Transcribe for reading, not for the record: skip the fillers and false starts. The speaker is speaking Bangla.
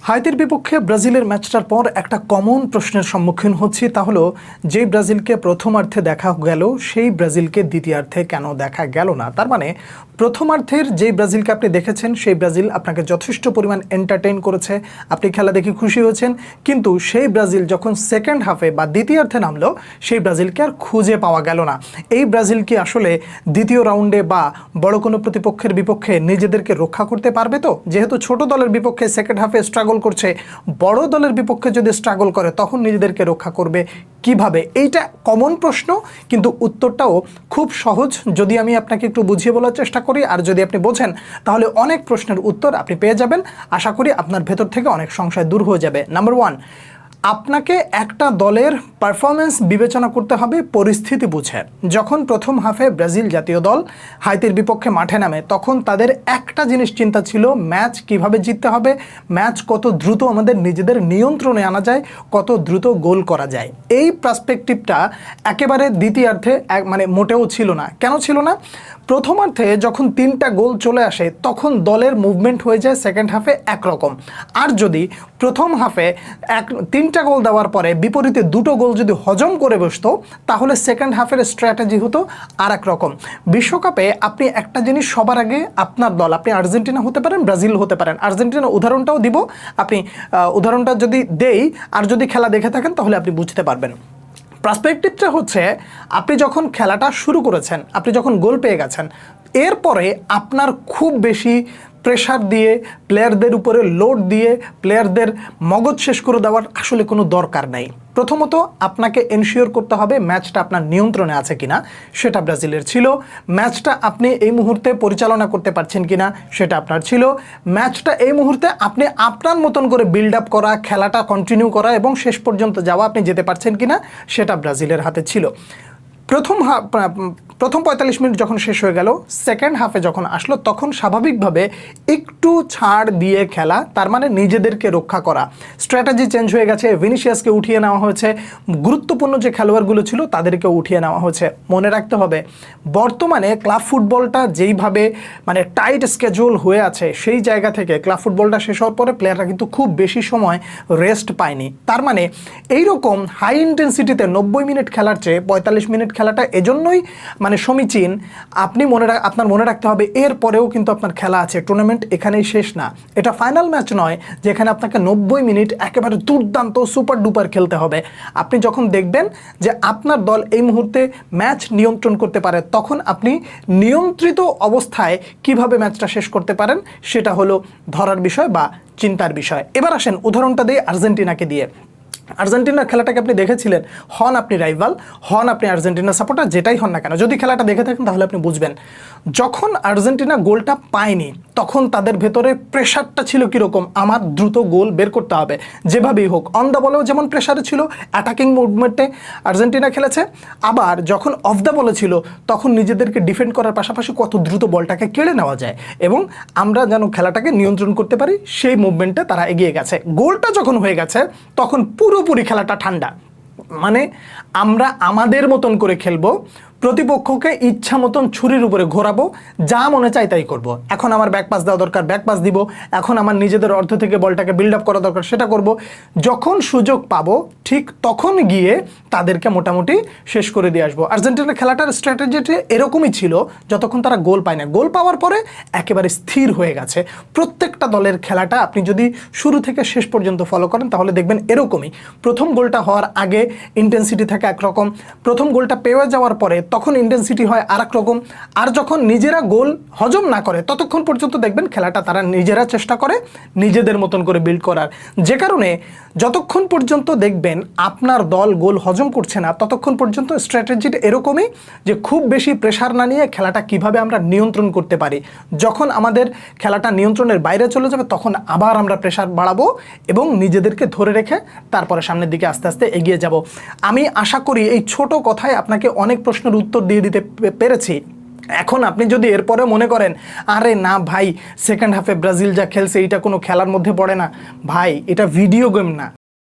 হাইতির বিপক্ষে ব্রাজিলের ম্যাচটার পর একটা কমন প্রশ্নের সম্মুখীন হচ্ছি, তা হলো যেই ব্রাজিলকে প্রথমার্ধে দেখা গেল সেই ব্রাজিলকে দ্বিতীয়ার্ধে কেন দেখা গেল না। তার মানে প্রথমার্ধের যেই ব্রাজিলকে আপনি দেখেছেন সেই ব্রাজিল আপনাকে যথেষ্ট পরিমাণ এন্টারটেইন করেছে, আপনি খেলা দেখে খুশি হয়েছেন, কিন্তু সেই ব্রাজিল যখন সেকেন্ড হাফে বা দ্বিতীয়ার্ধে নামলো সেই ব্রাজিলকে আর খুঁজে পাওয়া গেল না। এই ব্রাজিল কি আসলে দ্বিতীয় রাউন্ডে বা বড় কোনো প্রতিপক্ষের বিপক্ষে নিজেদেরকে রক্ষা করতে পারবে? তো যেহেতু ছোট দলের বিপক্ষে সেকেন্ড হাফে স্ট্রাগল করছে, বড় দলের বিপক্ষে যদি স্ট্রাগল করে তখন নিজেদেরকে রক্ষা করবে কিভাবে? এইটা কমন প্রশ্ন, কিন্তু উত্তরটাও খুব সহজ যদি আমি আপনাকে একটু বুঝিয়ে বলার চেষ্টা করি। আর যদি আপনি বোঝেন তাহলে অনেক প্রশ্নের উত্তর আপনি পেয়ে যাবেন। আশা করি আপনার ভেতর থেকে অনেক সংশয় দূর হয়ে যাবে। নাম্বার 1, আপনাকে একটা দলের পারফরমেন্স বিবেচনা করতে হবে পরিস্থিতি বুঝে। যখন প্রথম হাফে ব্রাজিল জাতীয় দল হাইতির বিপক্ষে মাঠে নামে তখন তাদের একটা জিনিস চিন্তা ছিল, ম্যাচ কিভাবে জিততে হবে, ম্যাচ কত দ্রুত আমাদের নিজেদের নিয়ন্ত্রণে আনা যায়, কত দ্রুত গোল করা যায়। এই পার্সপেক্টিভটা একেবারে দ্বিতীয়ার্ধে মানে মোটেও ছিল না। কেন ছিল না? প্রথমার্ধে যখন 3টা গোল চলে আসে তখন দলের মুভমেন্ট হয়ে যায় সেকেন্ড হাফে একরকম, আর যদি প্রথম হাফে 3টা গোল দেওয়ার পরে বিপরীতে 2টো গোল যদি হজম করে বসতো তাহলে সেকেন্ড হাফের স্ট্র্যাটেজি হতো আর এক রকম। বিশ্বকাপে আপনি একটা জিনিস সবার আগে, আপনার দল, আপনি আর্জেন্টিনা হতে পারেন, ব্রাজিল হতে পারেন, আর্জেন্টিনার উদাহরণটাও দিব, আপনি উদাহরণটা যদি দেই আর যদি খেলা দেখে থাকেন তাহলে আপনি বুঝতে পারবেন। পার্সপেক্টিভটা হচ্ছে, আপনি যখন খেলাটা শুরু করেছেন, আপনি যখন গোল পেয়ে গেছেন, এরপরে আপনার খুব বেশি প্রেশার দিয়ে, প্লেয়ারদের উপরে লোড দিয়ে, প্লেয়ারদের মগজ শেষ করে দেওয়ার আসলে কোনো দরকার নেই। প্রথমত আপনাকে এনশিওর করতে হবে ম্যাচটা আপনার নিয়ন্ত্রণে আছে কিনা, সেটা ব্রাজিলের ছিল। ম্যাচটা আপনি এই মুহূর্তে পরিচালনা করতে পারছেন কিনা, সেটা আপনার ছিল। ম্যাচটা এই মুহূর্তে আপনি আপনার মতন করে বিল্ড আপ করা, খেলাটা কন্টিনিউ করা এবং শেষ পর্যন্ত যাওয়া আপনি যেতে পারছেন কিনা, সেটা ব্রাজিলের হাতে ছিল। প্রথম 45 মিনিট যখন শেষ হয়ে গেল, সেকেন্ড হাফে যখন আসলো তখন স্বাভাবিকভাবে একটু ছাড় দিয়ে খেলা, তার মানে নিজেদেরকে রক্ষা করা। স্ট্র্যাটেজি চেঞ্জ হয়ে গেছে, ভিনিসিয়াসকে উঠিয়ে নেওয়া হয়েছে, গুরুত্বপূর্ণ যে খেলোয়াড়গুলো ছিল তাদেরকে উঠিয়ে নেওয়া হয়েছে। মনে রাখতে হবে, বর্তমানে ক্লাব ফুটবলটা যেইভাবে মানে টাইট স্কেজুল হয়ে আছে, সেই জায়গা থেকে ক্লাব ফুটবলটা শেষ হওয়ার পরে প্লেয়াররা কিন্তু খুব বেশি সময় রেস্ট পায়নি। তার মানে এইরকম হাই ইন্টেন্সিটিতে 90 মিনিট খেলার চেয়ে 45 মিনিট খেলাটা এজন্যই মানে সমীচীন। আপনি আপনার মনে রাখতে হবে এরপরেও কিন্তু আপনার খেলা আছে, টুর্নামেন্ট এখানেই শেষ না, এটা ফাইনাল ম্যাচ নয় যেখানে আপনাকে 90 মিনিট একেবারে দুর্দান্ত সুপার ডুপার খেলতে হবে। আপনি যখন দেখবেন যে আপনার দল এই মুহূর্তে ম্যাচ নিয়ন্ত্রণ করতে পারে, তখন আপনি নিয়ন্ত্রিত অবস্থায় কিভাবে ম্যাচটা শেষ করতে পারেন সেটা হলো ধরার বিষয় বা চিন্তার বিষয়। এবার আসেন উদাহরণটা দিই আর্জেন্টিনাকে দিয়ে। আর্জেন্টিনার খেলাটাকে আপনি দেখেছিলেন, হন আপনি রাইভাল, হন আপনি আর্জেন্টিনার সাপোর্টার, যেটাই হন না কেন, যদি খেলাটা দেখে থাকেন তাহলে আপনি বুঝবেন যখন আর্জেন্টিনা গোলটা পায়নি তখন তাদের ভেতরে প্রেশারটা ছিল কীরকম, আমার দ্রুত গোল বের করতে হবে যেভাবেই হোক। অন দ্য বলেও যেমন প্রেশারে ছিল, অ্যাটাকিং মুভমেন্টে আর্জেন্টিনা খেলেছে, আবার যখন অফ দ্য বলে ছিল তখন নিজেদেরকে ডিফেন্ড করার পাশাপাশি কত দ্রুত বলটাকে কেড়ে নেওয়া যায় এবং আমরা যেন খেলাটাকে নিয়ন্ত্রণ করতে পারি সেই মুভমেন্টে তারা এগিয়ে গেছে। গোলটা যখন হয়ে গেছে তখন পুরোপুরি খেলাটা ঠান্ডা, মানে আমরা আমাদের মতন করে খেলবো, প্রতিপক্ষকে ইচ্ছা মতন ছুরির উপরে ঘোরাবো, যা মনে চাই তাই করব। এখন আমার ব্যাক পাস দেওয়া দরকার ব্যাক পাস দিব, এখন আমার নিজেদের অর্ধ থেকে বলটাকে বিল্ড আপ করা দরকার সেটা করব। যখন সুযোগ পাবো ঠিক তখন গিয়ে তাদেরকে মোটামুটি শেষ করে দিয়ে আসবো। আর্জেন্টিনার খেলাটার স্ট্র্যাটেজিটি এরকমই ছিল যতক্ষণ তারা গোল পায় না। গোল পাওয়ার পরে একেবারে স্থির হয়ে গেছে। প্রত্যেকটা দলের খেলাটা আপনি যদি শুরু থেকে শেষ পর্যন্ত ফলো করেন তাহলে দেখবেন এরকমই। প্রথম গোলটা হওয়ার আগে ইন্টেন্সিটি থাকে একরকম, প্রথম গোলটা পেয়ে যাওয়ার পরে তখন ইন্টেন্সিটি হয় আর এক রকম, আর যখন নিজেরা গোল হজম না করে ততক্ষণ পর্যন্ত দেখবেন খেলাটা তারা নিজেরা চেষ্টা করে নিজেদের মতন করে বিল্ড করার। যে কারণে যতক্ষণ পর্যন্ত দেখবেন আপনার দল গোল হজম করছে না ততক্ষণ পর্যন্ত স্ট্র্যাটেজিটা এরকমই যে খুব বেশি প্রেশার না নিয়ে খেলাটা কিভাবে আমরা নিয়ন্ত্রণ করতে পারি। যখন আমাদের খেলাটা নিয়ন্ত্রণের বাইরে চলে যাবে তখন আবার আমরা প্রেশার বাড়াবো এবং নিজেদেরকে ধরে রেখে তারপরে সামনের দিকে আস্তে আস্তে এগিয়ে যাব। আমি আশা করি এই ছোট কথায় আপনাকে অনেক প্রশ্নের উত্তর দিয়ে দিতে পেরেছি। এখন আপনি যদি এরপরে মনে করেন আরে না ভাই, সেকেন্ড হাফে ব্রাজিল যা খেলছে এটা কোনো খেলার মধ্যে পড়ে না, ভাই এটা ভিডিও গেম না,